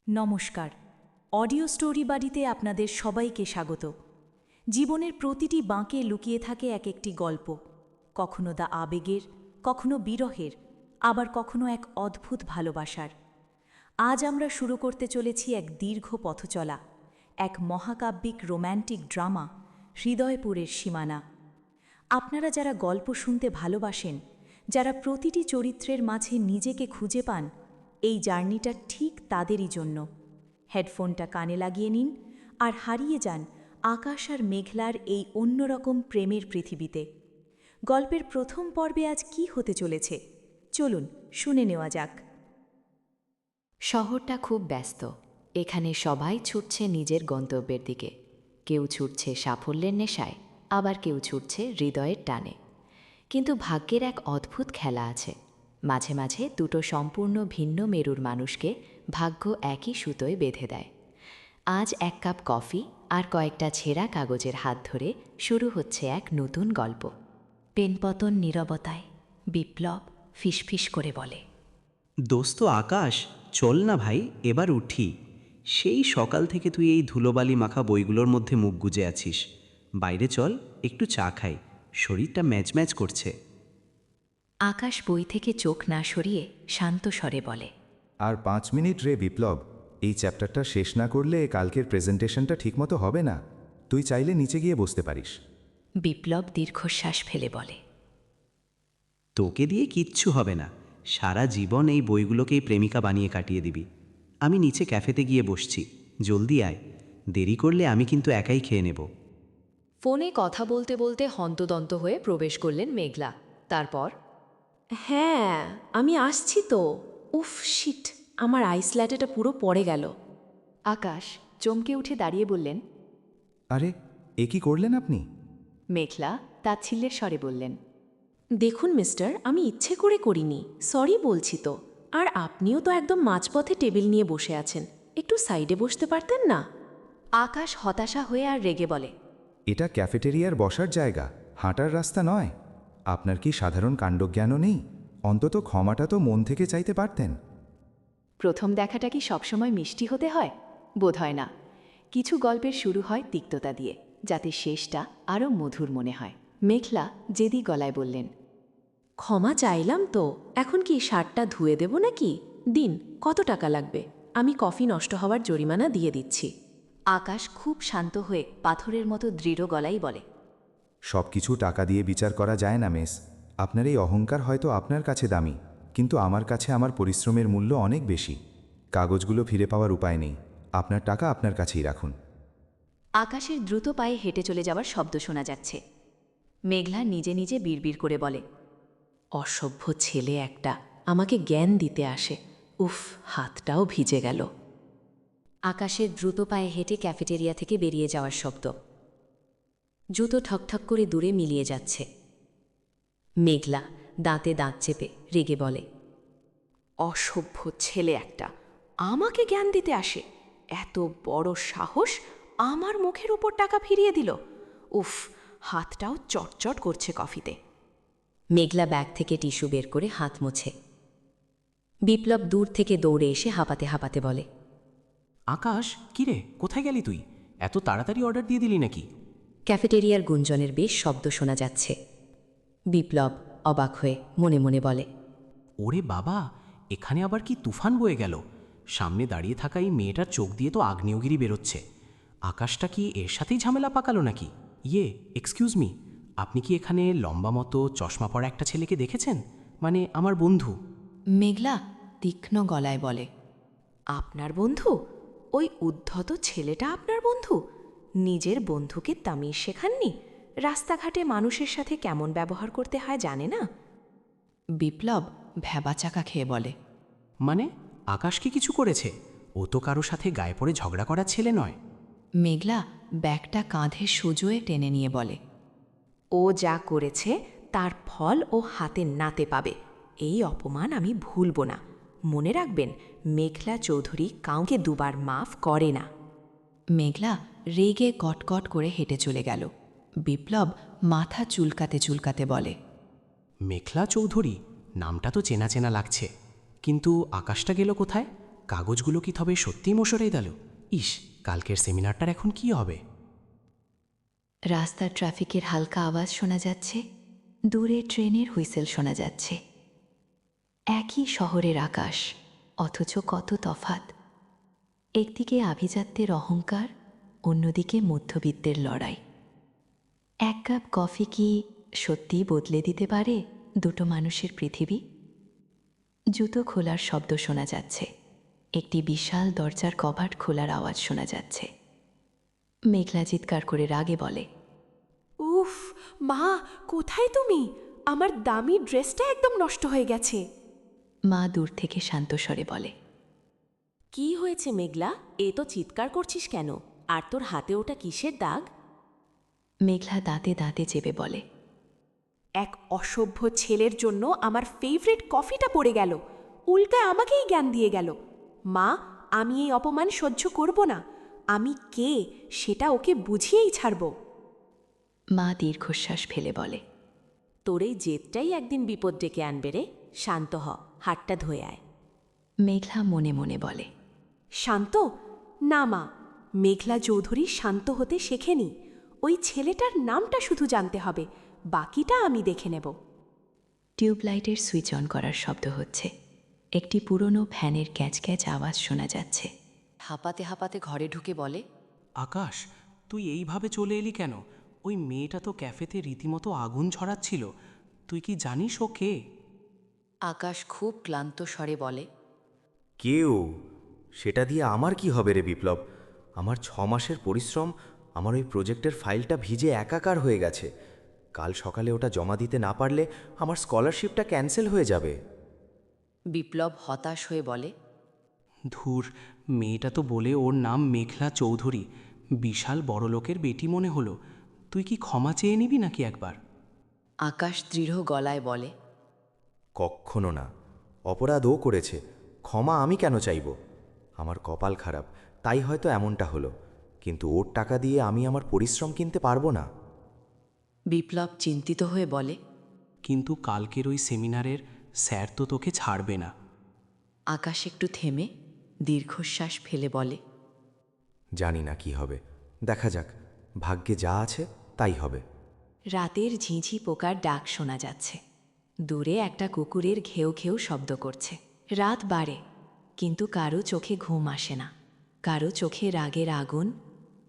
নমস্কার। Audio story বাড়িতে আপনাদের সবাইকে স্বাগত। জীবনের প্রতিটি বাঁকে লুকিয়ে থাকে এক একটি গল্প, কখনো দা আবেগের, কখনো বিরহের, আবার কখনো এক অদ্ভুত ভালোবাসার। আজ আমরা শুরু করতে চলেছি এক দীর্ঘ পথচলা, এক মহাকাব্যিক রোম্যান্টিক ড্রামা, হৃদয়পুরের সীমানা। আপনারা যারা গল্প শুনতে ভালোবাসেন, যারা প্রতিটি চরিত্রের মাঝে নিজেকে খুঁজে পান, এই জার্নিটা ঠিক তাদেরই জন্য। হেডফোনটা কানে লাগিয়ে নিন আর হারিয়ে যান আকাশ আর মেঘলার এই অন্যরকম প্রেমের পৃথিবীতে। গল্পের প্রথম পর্বে আজ কি হতে চলেছে চলুন শুনে নেওয়া যাক। শহরটা খুব ব্যস্ত। এখানে সবাই ছুটছে নিজের গন্তব্যের দিকে। কেউ ছুটছে সাফল্যের নেশায়, আবার কেউ ছুটছে হৃদয়ের টানে। কিন্তু ভাগ্যের এক অদ্ভুত খেলা আছে। মাঝে মাঝে দুটো সম্পূর্ণ ভিন্ন মেরুর মানুষকে ভাগ্য একই সুতোয় বেঁধে দেয়। আজ এক কাপ কফি আর কয়েকটা ছেঁড়া কাগজের হাত ধরে শুরু হচ্ছে এক নতুন গল্প। পেনপতন নীরবতায় বিপ্লব ফিসফিস করে বলে, দোস্ত আকাশ, চল না ভাই, এবার উঠি। সেই সকাল থেকে তুই এই ধুলোবালি মাখা বইগুলোর মধ্যে মুখ গুজে আছিস। বাইরে চল, একটু চা খাই, শরীরটা ম্যাচ ম্যাচ করছে। আকাশ বই থেকে চোখ না সরিয়ে শান্ত স্বরে বলে, আর 5 মিনিট রে বিপ্লব, এই চ্যাপ্টারটা শেষ না করলে কালকের প্রেজেন্টেশনটা ঠিকমতো হবে না। তুই চাইলে নিচে গিয়ে বসতে পারিস। বিপ্লব দীর্ঘশ্বাস ফেলে বলে, তোকে দিয়ে কিচ্ছু হবে না, সারা জীবন এই বইগুলোকেই প্রেমিকা বানিয়ে কাটিয়ে দিবি। আমি নিচে ক্যাফেতে গিয়ে বসছি, জলদি আয়, দেরি করলে আমি কিন্তু একাই খেয়ে নেব। ফোনে কথা বলতে বলতে হন্তদন্ত হয়ে প্রবেশ করলেন মেঘলা। তারপর, হ্যাঁ, আমি আসছি তো। উফ শিট, আমার আইস ল্যাটেটা পুরো পড়ে গেল। আকাশ চমকে উঠে দাঁড়িয়ে বললেন। আরে, এ কি করলেন আপনি? মেঘলা তাচ্ছিল্যের স্বরে বললেন, দেখুন মিস্টার, আমি ইচ্ছে করে করিনি, সরি বলছি তো। আর আপনিও তো একদম মাঝপথে টেবিল নিয়ে বসে আছেন, একটু সাইডে বসতে পারতেন না? আকাশ হতাশা হয়ে আর রেগে বলে, এটা ক্যাফেটেরিয়ার বসার জায়গা, হাঁটার রাস্তা নয়। আপনার কি সাধারণ কাণ্ডজ্ঞানও নেই? অন্তত ক্ষমাটা তো মন থেকে চাইতে পারতেন। প্রথম দেখাটা কি সবসময় মিষ্টি হতে হয়? বোধ হয় না। কিছু গল্পের শুরু হয় তিক্ততা দিয়ে, যাতে শেষটা আরও মধুর মনে হয়। মেঘলা জেদি গলায় বললেন, ক্ষমা চাইলাম তো, এখন কি শার্টটা ধুয়ে দেব নাকি? দিন, কত টাকা লাগবে? আমি কফি নষ্ট হওয়ার জরিমানা দিয়ে দিচ্ছি। আকাশ খুব শান্ত হয়ে পাথরের মতো দৃঢ় গলায় বলে, সব কিছু টাকা দিয়ে বিচার করা যায় না মেস। আপনার এই অহংকার হয়তো আপনার কাছে দামি, কিন্তু আমার কাছে আমার পরিশ্রমের মূল্য অনেক বেশি। কাগজগুলো ফিরে পাওয়ার উপায় নেই, আপনার টাকা আপনার কাছেই রাখুন। আকাশের দ্রুত পায়ে হেঁটে চলে যাওয়ার শব্দ শোনা যাচ্ছে। মেঘলা নিজে নিজে বিড়বিড় করে বলে, অসভ্য ছেলে একটা, আমাকে জ্ঞান দিতে আসে। উফ, হাতটাও ভিজে গেল। আকাশের দ্রুত পায়ে হেঁটে ক্যাফেটেরিয়া থেকে বেরিয়ে যাওয়ার শব্দ। জুতো ঠকঠক করে দূরে মিলিয়ে যাচ্ছে। মেঘলা দাঁতে দাঁত চেপে রেগে বলে, অসভ্য ছেলে একটা, আমাকে জ্ঞান দিতে আসে! এত বড় সাহস, আমার মুখের উপর টাকা ফিরিয়ে দিল! উফ, হাতটাও চটচট করছে কফিতে। মেঘলা ব্যাগ থেকে টিস্যু বের করে হাত মোছে। বিপ্লব দূর থেকে দৌড়ে এসে হাঁপাতে হাঁপাতে বলে, আকাশ, কিরে, কোথায় গেলি তুই? এত তাড়াতাড়ি অর্ডার দিয়ে দিলি নাকি? ক্যাফেটেরিয়ার গুঞ্জনের বেশ শব্দ শোনা যাচ্ছে। বিপ্লব অবাক হয়ে মনে মনে বলে, ওরে বাবা, এখানে আবার কি তুফান বয়ে গেল! সামনে দাঁড়িয়ে থাকা এই মেয়েটার চোখ দিয়ে তো আগ্নেয়গিরি বেরোচ্ছে। আকাশটা কি এর সাথেই ঝামেলা পাকালো নাকি? এক্সকিউজ মি, আপনি কি এখানে লম্বা মতো চশমা পরা একটা ছেলেকে দেখেছেন? মানে আমার বন্ধু। মেঘলা তীক্ষ্ণ গলায় বলে, আপনার বন্ধু? ওই উদ্ধত ছেলেটা আপনার বন্ধু? নিজের বন্ধুকে তামিজ শেখাননি? রাস্তাঘাটে মানুষের সাথে কেমন ব্যবহার করতে হয় জানে না? বিপ্লব ভ্যাবাচাকা খেয়ে বলে, মানে আকাশ কি কিছু করেছে? ও তো কারো সাথে গায়ে পড়ে ঝগড়া করার ছেলে নয়। মেঘলা ব্যাগটা কাঁধে সুজোয়ে টেনে নিয়ে বলে, ও যা করেছে তার ফল ও হাতে নাতে পাবে। এই অপমান আমি ভুলব না। মনে রাখবেন, মেঘলা চৌধুরী কাউকে দুবার মাফ করে না। মেঘলা রেগে কটকট করে হেঁটে চলে গেল। বিপ্লব মাথা চুলকাতে চুলকাতে বলে, মেঘলা চৌধুরী নামটা তো চেনা চেনা লাগছে, কিন্তু আকাশটা গেল কোথায়? কাগজগুলো কি তবে সত্যিই মশারে গেল? ইস, কালকের সেমিনারটার এখন কি হবে? রাস্তার ট্রাফিকের হালকা আওয়াজ শোনা যাচ্ছে, দূরে ট্রেনের হুইসেল শোনা যাচ্ছে। একই শহরের আকাশ, অথচ কত তফাত। একদিকে আভিজাত্যের অহংকার, অন্যদিকে মধ্যবিত্তের লড়াই। এক কাপ কফি কি সত্যিই বদলে দিতে পারে দুটো মানুষের পৃথিবী? জুতো খোলার শব্দ শোনা যাচ্ছে, একটি বিশাল দরজার কভার খোলার আওয়াজ শোনা যাচ্ছে। মেঘলা চিৎকার করে রাগে বলে, উফ মা, কোথায় তুমি? আমার দামি ড্রেসটা একদম নষ্ট হয়ে গেছে। মা দূর থেকে শান্ত স্বরে বলে, কি হয়েছে মেঘলা? এ তো চিৎকার করছিস কেন? আর তোর হাতে ওটা কিসের দাগ? মেঘলা দাঁতে দাঁতে চেপে বলে, এক অসভ্য ছেলের জন্য আমার ফেভারিট কফিটা পড়ে গেল, উল্টায় আমাকেই জ্ঞান দিয়ে গেল। মা, আমি এই অপমান সহ্য করব না। আমি কে সেটা ওকে বুঝিয়েই ছাড়ব। মা দীর্ঘশ্বাস ফেলে বলে, তোর এই জেদটাই একদিন বিপদ ডেকে আনবে রে। শান্ত হ, হাতটা ধুয়ে আয়। মেঘলা মনে মনে বলে, শান্ত? না মা, মেঘলা চৌধুরী শান্ত হতে শেখেনি। ওই ছেলেটার নামটা শুধু জানতে হবে, বাকিটা আমি দেখে নেব। টিউবলাইটের সুইচ অন করার শব্দ হচ্ছে, একটি পুরনো ফ্যানের ক্যাচ ক্যাচ আওয়াজ শোনা যাচ্ছে। হাঁপাতে হাঁপাতে ঘরে ঢুকে বলে, আকাশ, তুই এইভাবে চলে এলি কেন? ওই মেয়েটা তো ক্যাফেতে রীতিমতো আগুন ছড়াচ্ছিল। তুই কি জানিস ও কে? আকাশ খুব ক্লান্ত স্বরে বলে, কেউ? সেটা দিয়ে আমার কি হবে রে বিপ্লব? আমার 6 মাসের পরিশ্রম, আমার ওই প্রজেক্টের ফাইলটা ভিজে একাকার হয়ে গেছে। কাল সকালে ওটা জমা দিতে না পারলে আমার স্কলারশিপটা ক্যান্সেল হয়ে যাবে। বিপ্লব হতাশ হয়ে বলে, ধুর, মেয়েটা তো বলে ওর নাম মেঘলা চৌধুরী, বিশাল বড়লোকের বেটি মনে হলো। তুই কি ক্ষমা চেয়ে নিবি নাকি একবার? আকাশ দৃঢ় গলায় বলে, কক্ষনো না। অপরাধ ও করেছে, ক্ষমা আমি কেন চাইব? আমার কপাল খারাপ, তাই হয়তো এমনটা হলো। কিন্তু ওর টাকা দিয়ে আমি আমার পরিশ্রম কিনতে পারবো না। বিপ্লব চিন্তিত হয়ে বলে, কিন্তু কালকের ওই সেমিনারের স্যার তো তোকে ছাড়বে না। আকাশ একটু থেমে দীর্ঘশ্বাস ফেলে বলে, জানি না কি হবে, দেখা যাক। ভাগ্যে যা আছে তাই হবে। রাতের ঝিঁঝি পোকার ডাক শোনা যাচ্ছে, দূরে একটা কুকুরের ঘেউ ঘেউ শব্দ করছে। রাত বাড়ে, কিন্তু কারো চোখে ঘুম আসে না। কারো চোখে রাগের আগুন,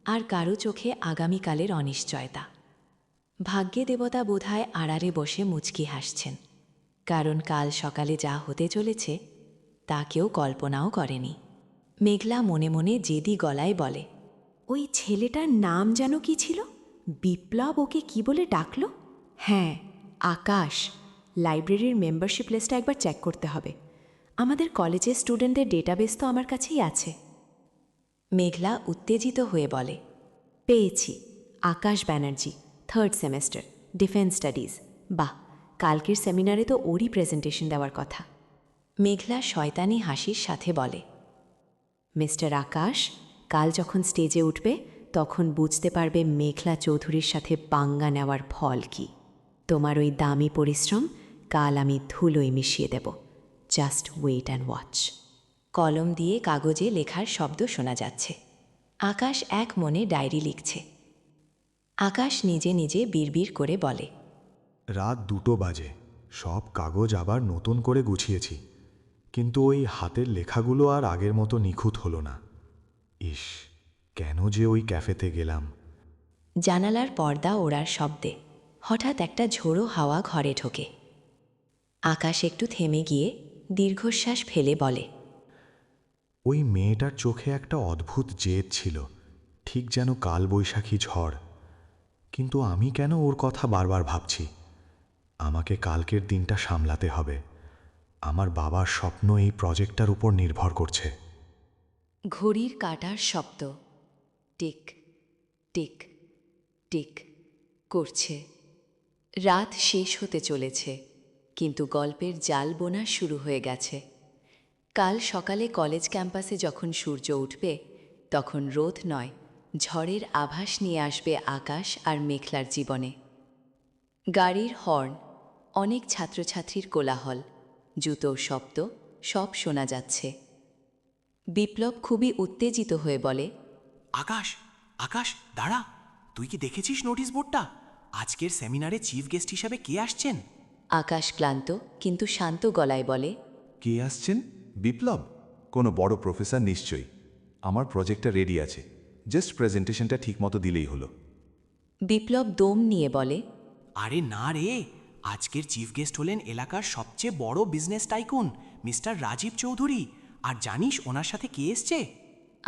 আর কারো চোখে আগামীকালের অনিশ্চয়তা। ভাগ্যে দেবতা বোধহয় আড়ারে বসে মুচকি হাসছেন, কারণ কাল সকালে যা হতে চলেছে তা কেউ কল্পনাও করেনি। মেঘলা মনে মনে জেদি গলায় বলে, ওই ছেলেটার নাম যেন কি ছিল? বিপ্লব ওকে কি বলে ডাকলো? হ্যাঁ, আকাশ। লাইব্রেরির মেম্বারশিপ লিস্টটা একবার চেক করতে হবে। আমাদের কলেজের স্টুডেন্টদের ডেটাবেস তো আমার কাছেই আছে। মেঘলা উত্তেজিত হয়ে বলে, পেয়েছি, Akash Banerjee, 3rd semester, defence studies. বাহ, কালকের সেমিনারে তো ওরই প্রেজেন্টেশন দেওয়ার কথা। মেঘলা শয়তানি হাসির সাথে বলে, মিস্টার আকাশ, কাল যখন স্টেজে উঠবে তখন বুঝতে পারবে মেঘলা চৌধুরীর সাথে পাঙ্গা নেওয়ার ফল কি। তোমার ওই দামি পরিশ্রম কাল আমি ধুলোয় মিশিয়ে দেব। Just wait and watch. কলম দিয়ে কাগজে লেখার শব্দ শোনা যাচ্ছে। আকাশ এক মনে ডায়েরি লিখছে। আকাশ নিজে নিজে বিড়বিড় করে বলে, রাত 2টো বাজে, সব কাগজ আবার নতুন করে গুছিয়েছি, কিন্তু ওই হাতের লেখাগুলো আর আগের মতো নিখুঁত হলো না। ইস, কেন যে ওই ক্যাফেতে গেলাম। জানালার পর্দা ওড়ার শব্দে হঠাৎ একটা ঝোড়ো হাওয়া ঘরে ঢোকে। আকাশ একটু থেমে গিয়ে দীর্ঘশ্বাস ফেলে বলে, ওই মেয়েটার চোখে একটা অদ্ভুত জেদ ছিল, ঠিক যেন কালবৈশাখী ঝড়। কিন্তু আমি কেন ওর কথা বারবার ভাবছি? আমাকে কালকের দিনটা সামলাতে হবে। আমার বাবার স্বপ্ন এই প্রজেক্টটার উপর নির্ভর করছে। ঘড়ির কাঁটার শব্দ টিক টিক টিক করছে। রাত শেষ হতে চলেছে, কিন্তু গল্পের জাল বোনা শুরু হয়ে গেছে। কাল সকালে কলেজ ক্যাম্পাসে যখন সূর্য উঠবে, তখন রোদ নয়, ঝড়ের আভাস নিয়ে আসবে আকাশ আর মেঘলার জীবনে। গাড়ির হর্ন, অনেক ছাত্রছাত্রীর কোলাহল, জুতোর শব্দ, সব শোনা যাচ্ছে। বিপ্লব খুবই উত্তেজিত হয়ে বলে, আকাশ আকাশ দাঁড়া, তুই কি দেখেছিস নোটিশ বোর্ডটা? আজকের সেমিনারে চিফ গেস্ট হিসাবে কে আসছেন? আকাশ ক্লান্ত কিন্তু শান্ত গলায় বলে, কে আসছেন? বিপ্লব? কোনো বড় প্রফেসর নিশ্চয়ই। আমার প্রজেক্টটা রেডি আছে, জাস্ট প্রেজেন্টেশনটা ঠিকমতো দিলেই হলো। বিপ্লব দম নিয়ে বলে, আরে না রে, আজকের চিফ গেস্ট হলেন এলাকার সবচেয়ে বড় business tycoon mister Rajiv Chowdhury. আর জানিস ওনার সাথে কে এসছে?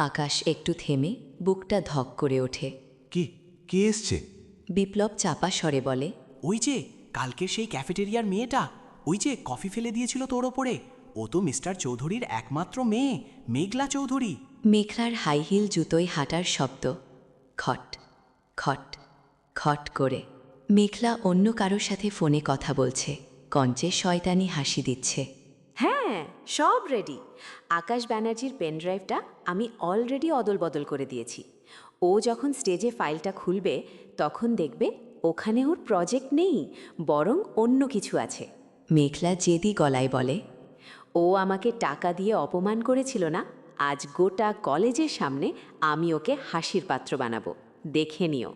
আকাশ একটু থেমে বুকটা ধক করে ওঠে। কে এসছে? বিপ্লব চাপা স্বরে বলে, ওই যে কালকের সেই ক্যাফেটেরিয়ার মেয়েটা, ওই যে কফি ফেলে দিয়েছিল তোর ওপরে, ও তো মিস্টার চৌধুরীর একমাত্র মেয়ে, মেঘলা চৌধুরী। মেঘলার হাই হিল জুতোয় হাঁটার শব্দ খট খট খট করে। মেঘলা অন্য কারোর সাথে ফোনে কথা বলছে, কঞ্চে শয়তানি হাসি দিচ্ছে। হ্যাঁ, সব রেডি। আকাশ ব্যানার্জির পেনড্রাইভটা আমি অলরেডি অদল বদল করে দিয়েছি। ও যখন স্টেজে ফাইলটা খুলবে তখন দেখবে ওখানে ওর প্রজেক্ট নেই, বরং অন্য কিছু আছে। মেঘলা জেদি গলায় বলে, ও আমাকে টাকা দিয়ে অপমান করেছিল না, আজ গোটা কলেজের সামনে আমি ওকে হাসির পাত্র বানাবো, দেখে নিও।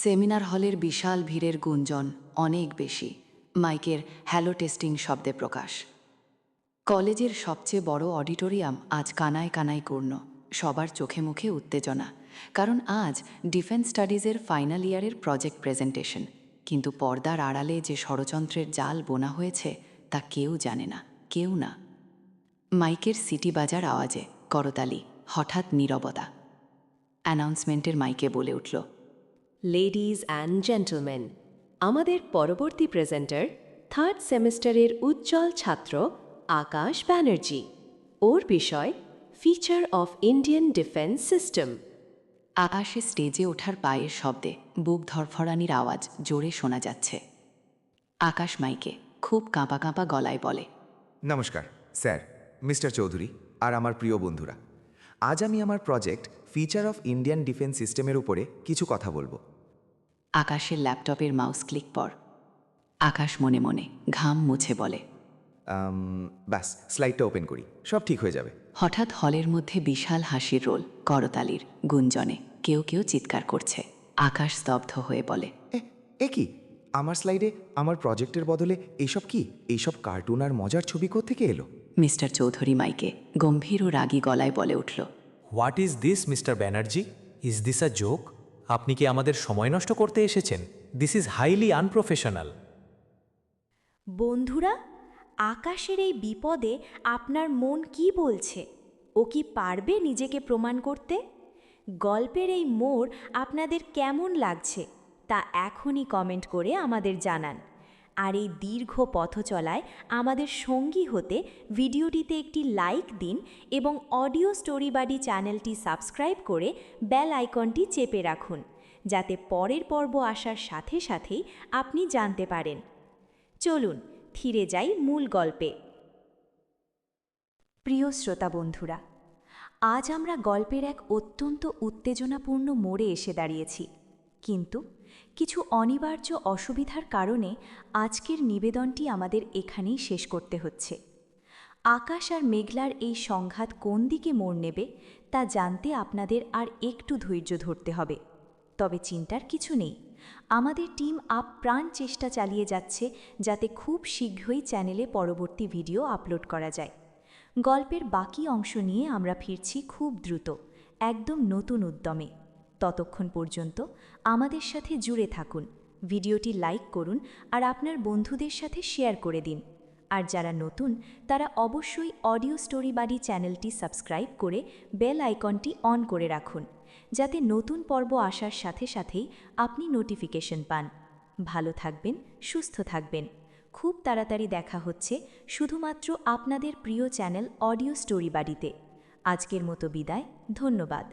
সেমিনার হলের বিশাল ভিড়ের গুঞ্জন অনেক বেশি, মাইকের হ্যালো টেস্টিং শব্দে প্রকাশ। কলেজের সবচেয়ে বড় অডিটোরিয়াম আজ কানায় কানায় পূর্ণ, সবার চোখে মুখে উত্তেজনা, কারণ আজ ডিফেন্স স্টাডিজের ফাইনাল ইয়ারের প্রজেক্ট প্রেজেন্টেশন। কিন্তু পর্দার আড়ালে যে ষড়যন্ত্রের জাল বোনা হয়েছে তা কেউ জানে না, কেউ না। মাইকের সিটি বাজার আওয়াজে করতালি, হঠাৎ নীরবতা। অ্যানাউন্সমেন্টের মাইকে বলে উঠল, লেডিজ অ্যান্ড জেন্টলম্যান, আমাদের পরবর্তী প্রেজেন্টার থার্ড সেমিস্টারের উজ্জ্বল ছাত্র আকাশ ব্যানার্জি। ওর বিষয় feature of Indian defence system. আকাশে স্টেজে ওঠার পায়ের শব্দে বুক ধরফরানির আওয়াজ জোরে শোনা যাচ্ছে। আকাশ মাইকে খুব কাঁপা কাঁপা গলায় বলে, নমস্কার স্যার, মিস্টার চৌধুরী আর আমার প্রিয় বন্ধুরা। আজ আমি আমার project feature of Indian defence সিস্টেমের উপরে কিছু কথা বলবো। আকাশের ল্যাপটপের মাউস ক্লিক পর। আকাশ মনে মনে ঘাম মুছে বলে, ব্যাস স্লাইডটা ওপেন করি, সব ঠিক হয়ে যাবে। হঠাৎ হলের মধ্যে বিশাল হাসির রোল, করতালির গুঞ্জনে কেউ কেউ চিৎকার করছে। আকাশ স্তব্ধ হয়ে বলে, এ কি, আমার স্লাইডে আমার প্রজেক্টের বদলে এইসব কি? এইসব কার্টুন আর মজার ছবি কোত্থেকে এলো? মিস্টার চৌধুরী মাইকে গম্ভীর ও রাগী গলায় বলে উঠল, what is this mister Banerjee? Is this a joke? আপনি কি আমাদের সময় নষ্ট করতে এসেছেন? This is highly unprofessional. বন্ধুরা, আকাশের এই বিপদে আপনার মন কি বলছে? ও কি পারবে নিজেকে প্রমাণ করতে? গল্পের এই মোড় আপনাদের কেমন লাগছে তা এখনই কমেন্ট করে আমাদের জানান। আর এই দীর্ঘ পথ চলায় আমাদের সঙ্গী হতে ভিডিওটিতে একটি লাইক দিন এবং অডিও স্টোরি বাডি চ্যানেলটি সাবস্ক্রাইব করে বেল আইকনটি চেপে রাখুন, যাতে পরের পর্ব আসার সাথে সাথেই আপনি জানতে পারেন। চলুন ফিরে যাই মূল গল্পে। প্রিয় শ্রোতা বন্ধুরা, আজ আমরা গল্পের এক অত্যন্ত উত্তেজনাপূর্ণ মোড়ে এসে দাঁড়িয়েছি, কিন্তু কিছু অনিবার্য অসুবিধার কারণে আজকের নিবেদনটি আমাদের এখানেই শেষ করতে হচ্ছে। আকাশ আর মেঘলার এই সংঘাত কোন দিকে মোড় নেবে তা জানতে আপনাদের আর একটু ধৈর্য ধরতে হবে। তবে চিন্তার কিছু নেই, আমাদের টিম আপ্রাণ চেষ্টা চালিয়ে যাচ্ছে যাতে খুব শীঘ্রই চ্যানেলে পরবর্তী ভিডিও আপলোড করা যায়। গল্পের বাকি অংশ নিয়ে আমরা ফিরছি খুব দ্রুত, একদম নতুন উদ্যমে। ততক্ষণ পর্যন্ত আমাদের সাথে জুড়ে থাকুন, ভিডিওটি লাইক করুন আর আপনার বন্ধুদের সাথে শেয়ার করে দিন। আর যারা নতুন তারা অবশ্যই অডিও স্টোরি বাডি চ্যানেলটি সাবস্ক্রাইব করে বেল আইকনটি অন করে রাখুন, যাতে নতুন পর্ব আসার সাথে সাথেই আপনি নোটিফিকেশন পান। ভালো থাকবেন, সুস্থ থাকবেন। খুব তাড়াতাড়ি দেখা হচ্ছে শুধুমাত্র আপনাদের প্রিয় চ্যানেল অডিও স্টোরি বাডিতে। আজকের মতো বিদায়, ধন্যবাদ।